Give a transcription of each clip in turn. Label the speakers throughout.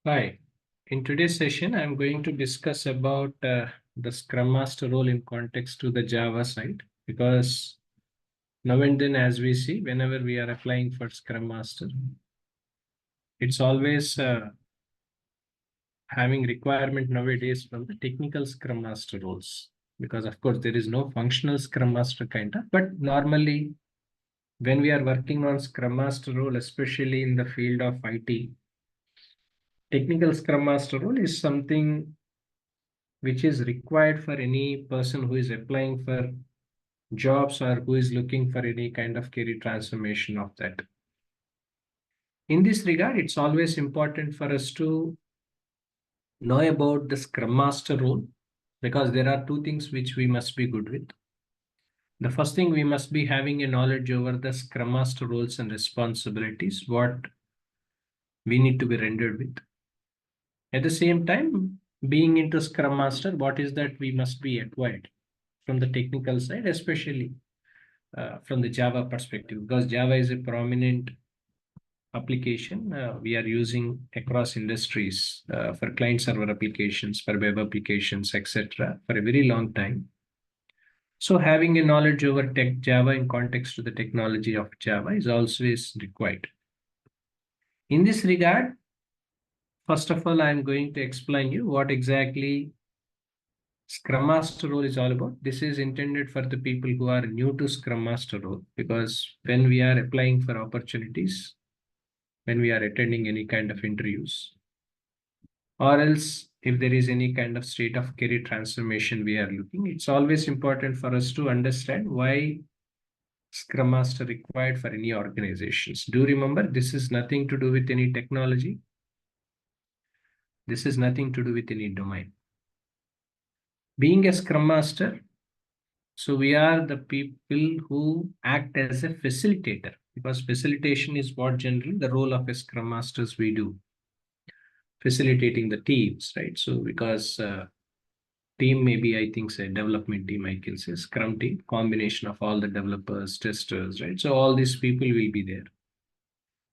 Speaker 1: Hi. In today's session, I'm going to discuss about the Scrum Master role in context to the Java side, because now and then, as we see, whenever we are applying for Scrum Master, it's always having requirement nowadays from the technical Scrum Master roles, because of course there is no functional Scrum Master kind of, but normally when we are working on Scrum Master role, especially in the field of IT, technical Scrum Master role is something which is required for any person who is applying for jobs or who is looking for any kind of career transformation of that. In this regard, it's always important for us to know about the Scrum Master role, because there are two things which we must be good with. The first thing, we must be having a knowledge over the Scrum Master roles and responsibilities, what we need to be rendered with. At the same time, being into Scrum Master, what is that we must be acquired from the technical side, especially from the Java perspective, because Java is a prominent application we are using across industries for client server applications, for web applications, etc., for a very long time. So having a knowledge over tech Java in context to the technology of Java is always required. In this regard, first of all, I'm going to explain you what exactly Scrum Master role is all about. This is intended for the people who are new to Scrum Master role, because when we are applying for opportunities, when we are attending any kind of interviews, or else if there is any kind of state of career transformation we are looking, it's always important for us to understand why Scrum Master required for any organizations. Do remember, this is nothing to do with any technology. This is nothing to do with any domain. Being a Scrum Master, so we are the people who act as a facilitator, because facilitation is what generally the role of a Scrum Masters we do, facilitating the teams, right? So because team, maybe I think say development team, I can say Scrum team, combination of all the developers, testers, right? So all these people will be there.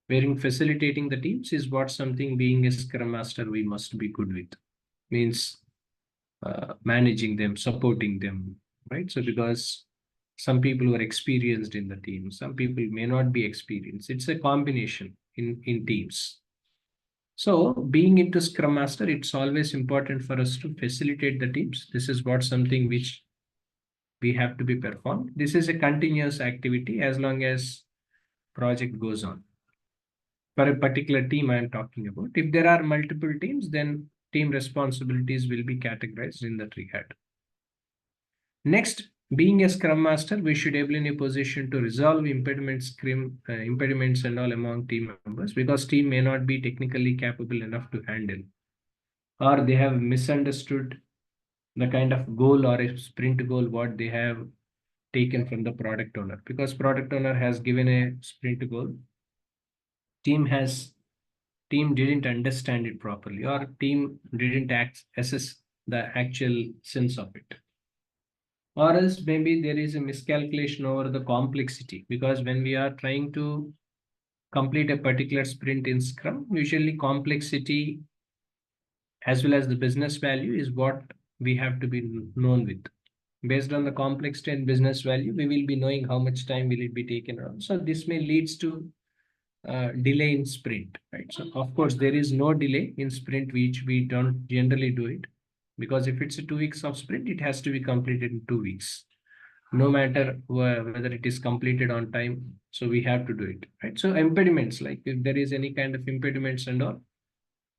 Speaker 1: Wherein facilitating the teams is what something being a Scrum Master we must be good with. Means managing them, supporting them, right? So because some people who are experienced in the team, some people may not be experienced. It's a combination in teams. So being into Scrum Master, it's always important for us to facilitate the teams. This is what something which we have to be performed. This is a continuous activity as long as project goes on. For a particular team I am talking about, if there are multiple teams, then team responsibilities will be categorized in that regard. Next, being a Scrum Master, we should able in a position to resolve impediments and all among team members, because team may not be technically capable enough to handle, or they have misunderstood the kind of goal or a sprint goal what they have taken from the product owner, because product owner has given a sprint goal, team has team didn't understand it properly, or team didn't assess the actual sense of it, or else maybe there is a miscalculation over the complexity, because when we are trying to complete a particular sprint in Scrum, usually complexity as well as the business value is what we have to be known with. Based on the complexity and business value, we will be knowing how much time will it be taken on. So this may leads to delay in sprint, right? So of course there is no delay in sprint, which we don't generally do it, because if it's a 2 weeks of sprint, it has to be completed in 2 weeks, no matter whether it is completed on time. So we have to do it, right? So impediments, like if there is any kind of impediments and all,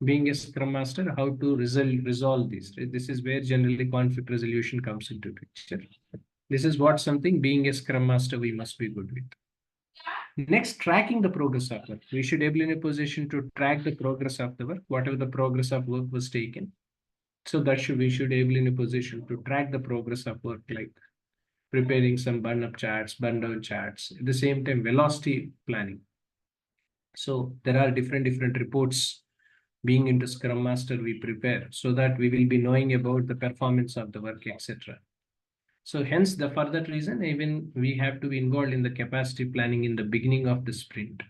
Speaker 1: being a Scrum Master, how to resolve this, right? This is where generally conflict resolution comes into picture. This is what something being a Scrum Master we must be good with. Next, tracking the progress of work. We should able in a position to track the progress of the work, whatever the progress of work was taken. So that we should able in a position to track the progress of work, like preparing some burn up charts, burn down charts. At the same time, velocity planning. So there are different reports being into Scrum Master we prepare, so that we will be knowing about the performance of the work, etc. So hence the for that reason, even we have to be involved in the capacity planning in the beginning of the sprint.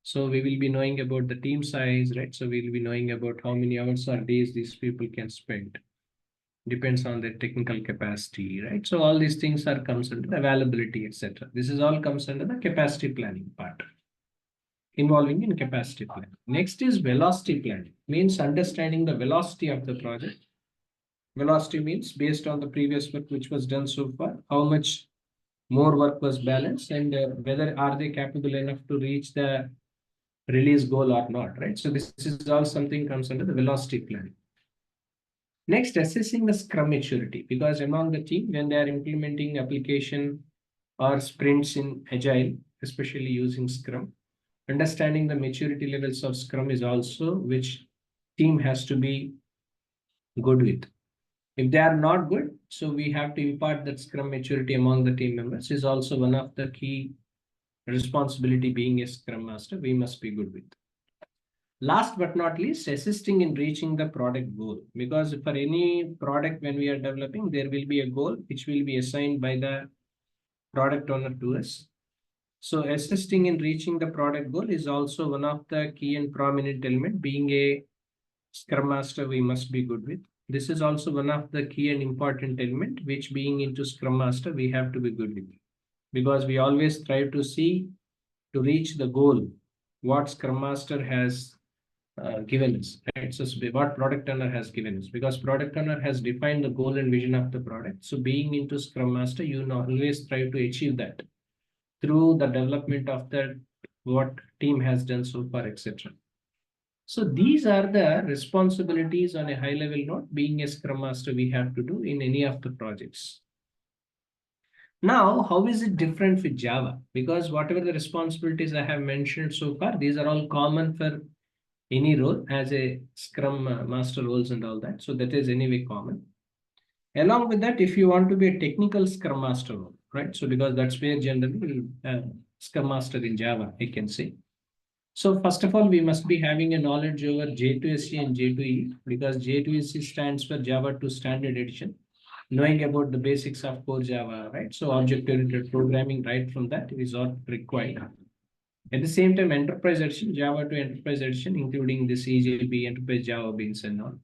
Speaker 1: So we will be knowing about the team size, right? So we'll be knowing about how many hours or days these people can spend. Depends on their technical capacity, right? So all these things are comes under the availability, etc. This is all comes under the capacity planning part, involving in capacity planning. Next is velocity planning, means understanding the velocity of the project. Velocity means based on the previous work which was done so far, how much more work was balanced, and whether are they capable enough to reach the release goal or not, right? So this is all something comes under the velocity planning. Next, assessing the Scrum maturity, because among the team, when they are implementing application or sprints in Agile, especially using Scrum, understanding the maturity levels of Scrum is also which team has to be good with. If they are not good, so we have to impart that Scrum maturity among the team members is also one of the key responsibility being a Scrum Master we must be good with. Last but not least, assisting in reaching the product goal. Because for any product when we are developing, there will be a goal which will be assigned by the product owner to us. So assisting in reaching the product goal is also one of the key and prominent element. Being a Scrum Master, we must be good with. This is also one of the key and important element which being into Scrum Master, we have to be good with. Because we always try to see to reach the goal, what Scrum Master has given us, right? So what product owner has given us, because product owner has defined the goal and vision of the product. So being into Scrum Master, you always try to achieve that through the development of the what team has done so far, etc. So these are the responsibilities on a high level note, being a Scrum Master we have to do in any of the projects. Now, how is it different with Java? Because whatever the responsibilities I have mentioned so far, these are all common for any role as a Scrum Master roles and all that. So that is anyway common. Along with that, if you want to be a technical Scrum Master role, right? So because that's where generally Scrum Master in Java, I can say. So first of all, we must be having a knowledge over J2SE and J2E, because J2SE stands for Java 2 Standard Edition. Knowing about the basics of core Java, right? So object-oriented programming right from that is all required. At the same time, Enterprise Edition, Java to Enterprise Edition, including this EJB, Enterprise Java Beans and all.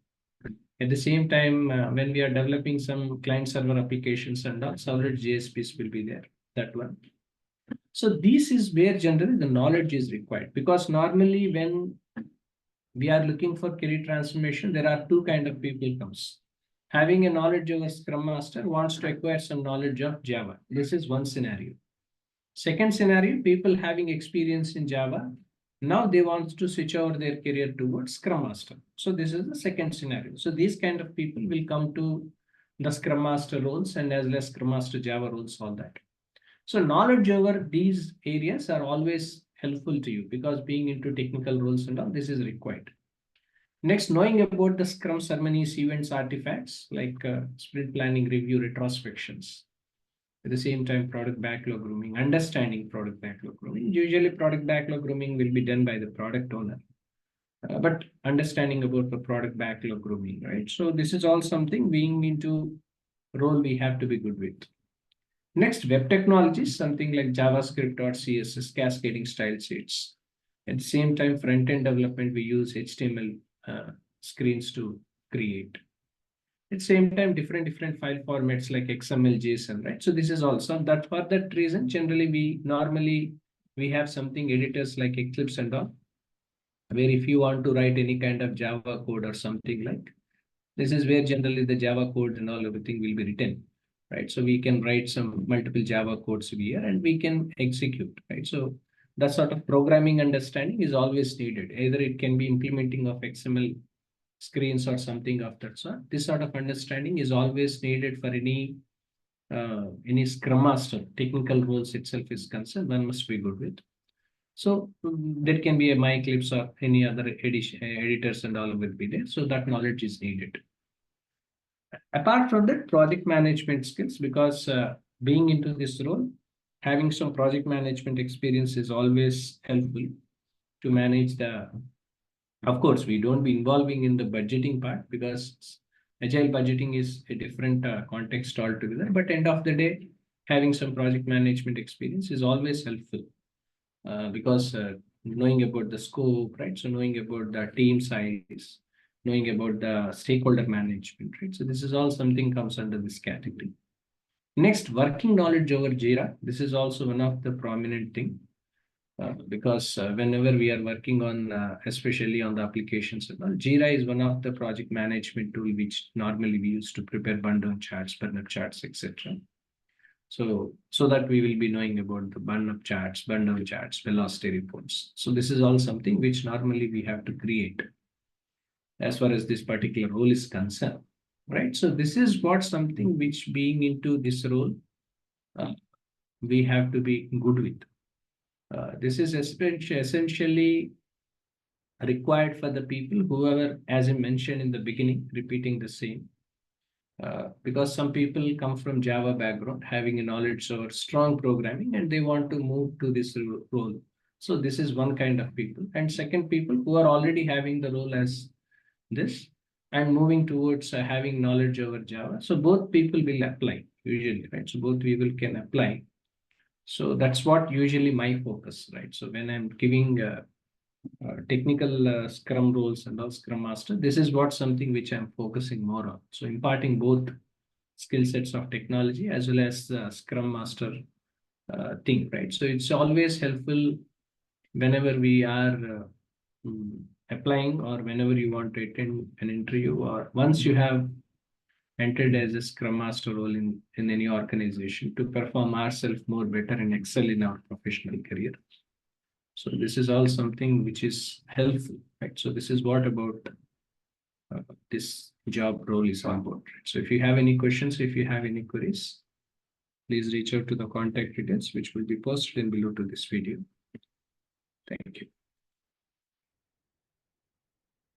Speaker 1: At the same time, when we are developing some client-server applications and all, solid JSPs will be there, that one. So this is where generally the knowledge is required, because normally when we are looking for career transformation, there are two kind of people comes. Having a knowledge of a Scrum Master wants to acquire some knowledge of Java. This is one scenario. Second scenario, people having experience in Java, now they want to switch over their career towards Scrum Master. So this is the second scenario. So these kind of people will come to the Scrum Master roles and as well as Scrum Master Java roles, all that. So knowledge over these areas are always helpful to you, because being into technical roles and all, this is required. Next, knowing about the Scrum ceremonies, events, artifacts like sprint planning, review, retrospections. At the same time, product backlog grooming, understanding product backlog grooming. Usually, product backlog grooming will be done by the product owner, but understanding about the product backlog grooming, right? So this is all something being into role we have to be good with. Next, web technologies, something like JavaScript or CSS, cascading style sheets. At the same time, front-end development, we use HTML screens to create. At the same time, different file formats like XML, JSON, right? So this is also that for that reason, generally we have something editors like Eclipse and all, where if you want to write any kind of Java code or something like, this is where generally the Java code and all everything will be written, right? So we can write some multiple Java codes here and we can execute, right? So that sort of programming understanding is always needed. Either it can be implementing of XML screens or something of that sort. This sort of understanding is always needed for any Scrum Master. Technical roles itself is concerned, one must be good with. So there can be a MyEclipse or any other editors and all will be there. So that knowledge is needed. Apart from that, project management skills, because being into this role, having some project management experience is always helpful to manage the. Of course, we don't be involving in the budgeting part, because agile budgeting is a different context altogether. But end of the day, having some project management experience is always helpful, because knowing about the scope, right? So knowing about the team size, knowing about the stakeholder management, right? So this is all something comes under this category. Next, working knowledge over Jira. This is also one of the prominent thing. Because whenever we are working on, especially on the applications and all, Jira is one of the project management tool which normally we use to prepare burn-down charts, burn-up charts, etc. So that we will be knowing about the burn-up charts, burn-down charts, velocity reports. So this is all something which normally we have to create as far as this particular role is concerned, right? So this is what something which being into this role, uh, we have to be good with. This is essentially required for the people, whoever, as I mentioned in the beginning, repeating the same. Because some people come from Java background, having a knowledge of strong programming, and they want to move to this role. So this is one kind of people. And second, people who are already having the role as this and moving towards having knowledge over Java. So both people will apply usually, right? So both people can apply. So that's what usually my focus, right? So when I'm giving technical Scrum roles and all Scrum Master, this is what something which I'm focusing more on. So imparting both skill sets of technology as well as Scrum Master thing, right? So it's always helpful whenever we are applying or whenever you want to attend an interview or once you have entered as a Scrum Master role in any organization to perform ourselves more better and excel in our professional career. So this is all something which is helpful, right? So this is what about this job role is all about, right? So if you have any questions, if you have any queries, please reach out to the contact details, which will be posted in below to this video. Thank you.